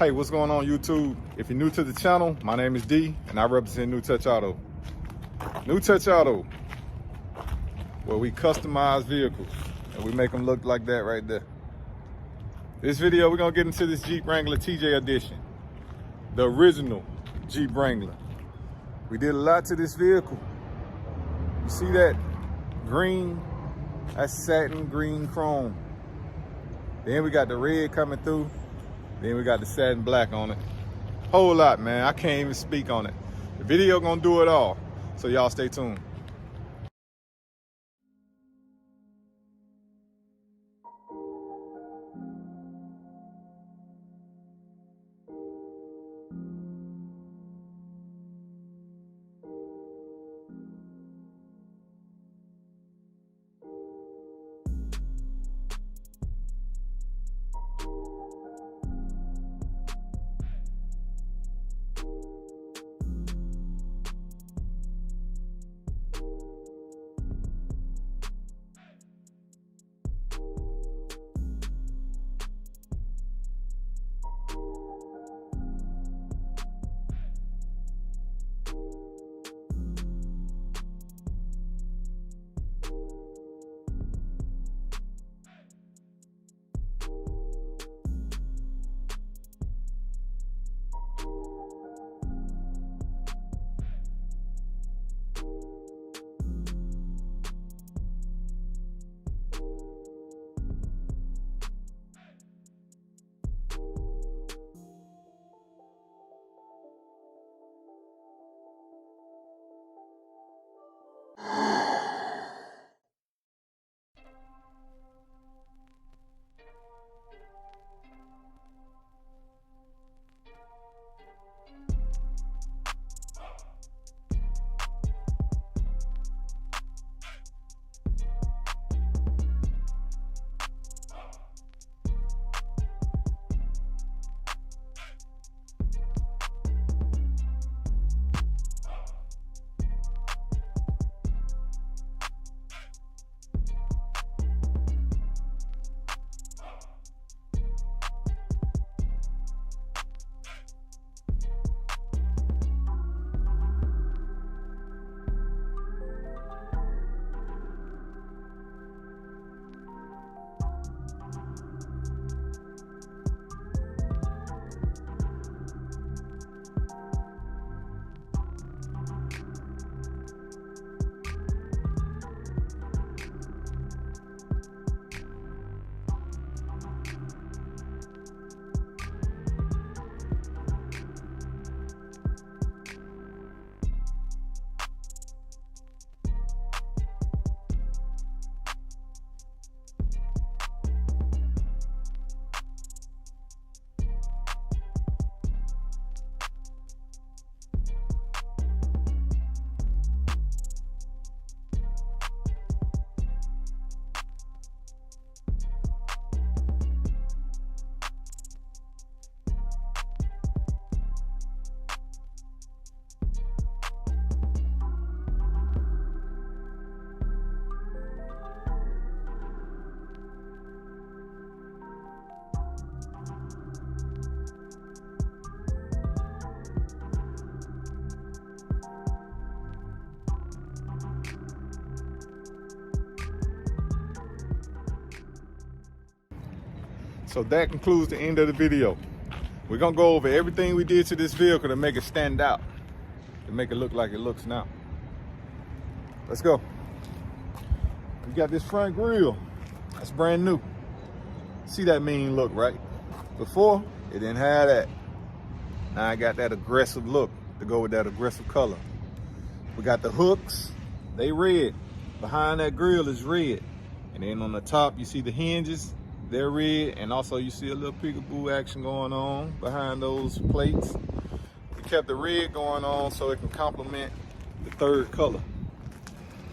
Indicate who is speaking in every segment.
Speaker 1: Hey, what's going on YouTube? If you're new to the channel, my name is D and I represent New Touch Auto. New Touch Auto, where we customize vehicles and we make them look like that right there. This video, we're gonna get into this Jeep Wrangler TJ edition, the original Jeep Wrangler. We did a lot to this vehicle. You see that green? That's satin green chrome. Then we got the red coming through. Then we got the satin black on it. Whole lot, man. I can't even speak on it. The video gonna do it all. So y'all stay tuned. So that concludes the end of the video. We're gonna go over everything we did to this vehicle to make it stand out, to make it look like it looks now. Let's go. We got this front grille. That's brand new. See that mean look, right? Before, it didn't have that. Now I got that aggressive look to go with that aggressive color. We got the hooks, they red. Behind that grille is red. And then on the top, you see the hinges, they're red, and also you see a little peekaboo action going on behind those plates. We kept the red going on so it can complement the third color.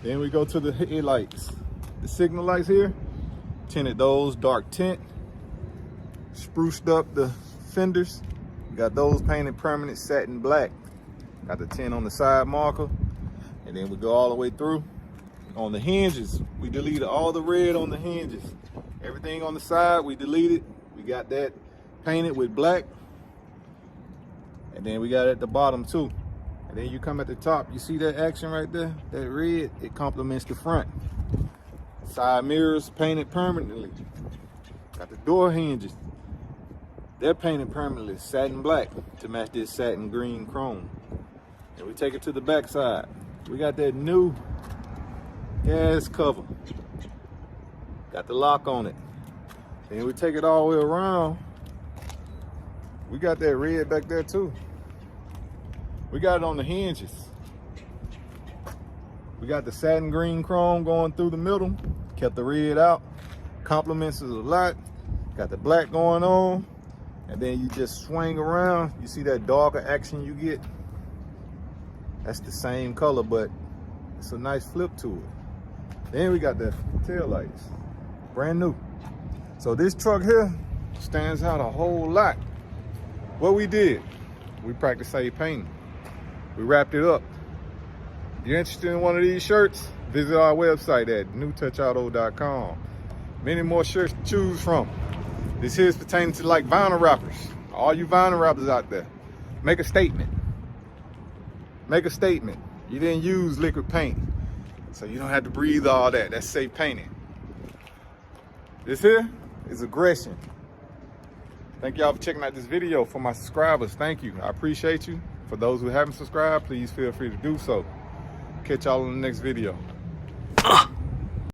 Speaker 1: Then we go to the headlights. The signal lights here, tinted those dark tint. Spruced up the fenders. Got those painted permanent satin black. Got the tint on the side marker. And then we go all the way through. On the hinges, we deleted all the red on the hinges. Everything on the side, we deleted. We got that painted with black. And then we got it at the bottom too. And then you come at the top, you see that action right there? That red, it complements the front. Side mirrors painted permanently. Got the door hinges. They're painted permanently, satin black to match this satin green chrome. And we take it to the back side. We got that new gas cover. Got the lock on it. Then we take it all the way around. We got that red back there too. We got it on the hinges. We got the satin green chrome going through the middle. Kept the red out. Complements it a lot. Got the black going on. And then you just swing around. You see that darker action you get? That's the same color, but it's a nice flip to it. Then we got the tail lights. Brand new. So this truck here stands out a whole lot. What we did, we practiced safe painting. We wrapped it up. If you're interested in one of these shirts, visit our website at newtouchauto.com. Many more shirts to choose from. This here is pertaining to like vinyl wrappers. All you vinyl wrappers out there, make a statement. Make a statement. You didn't use liquid paint, so you don't have to breathe all that. That's safe painting. This here is aggression. Thank y'all for checking out this video. For my subscribers, thank you. I appreciate you. For those who haven't subscribed, please feel free to do so. Catch y'all in the next video.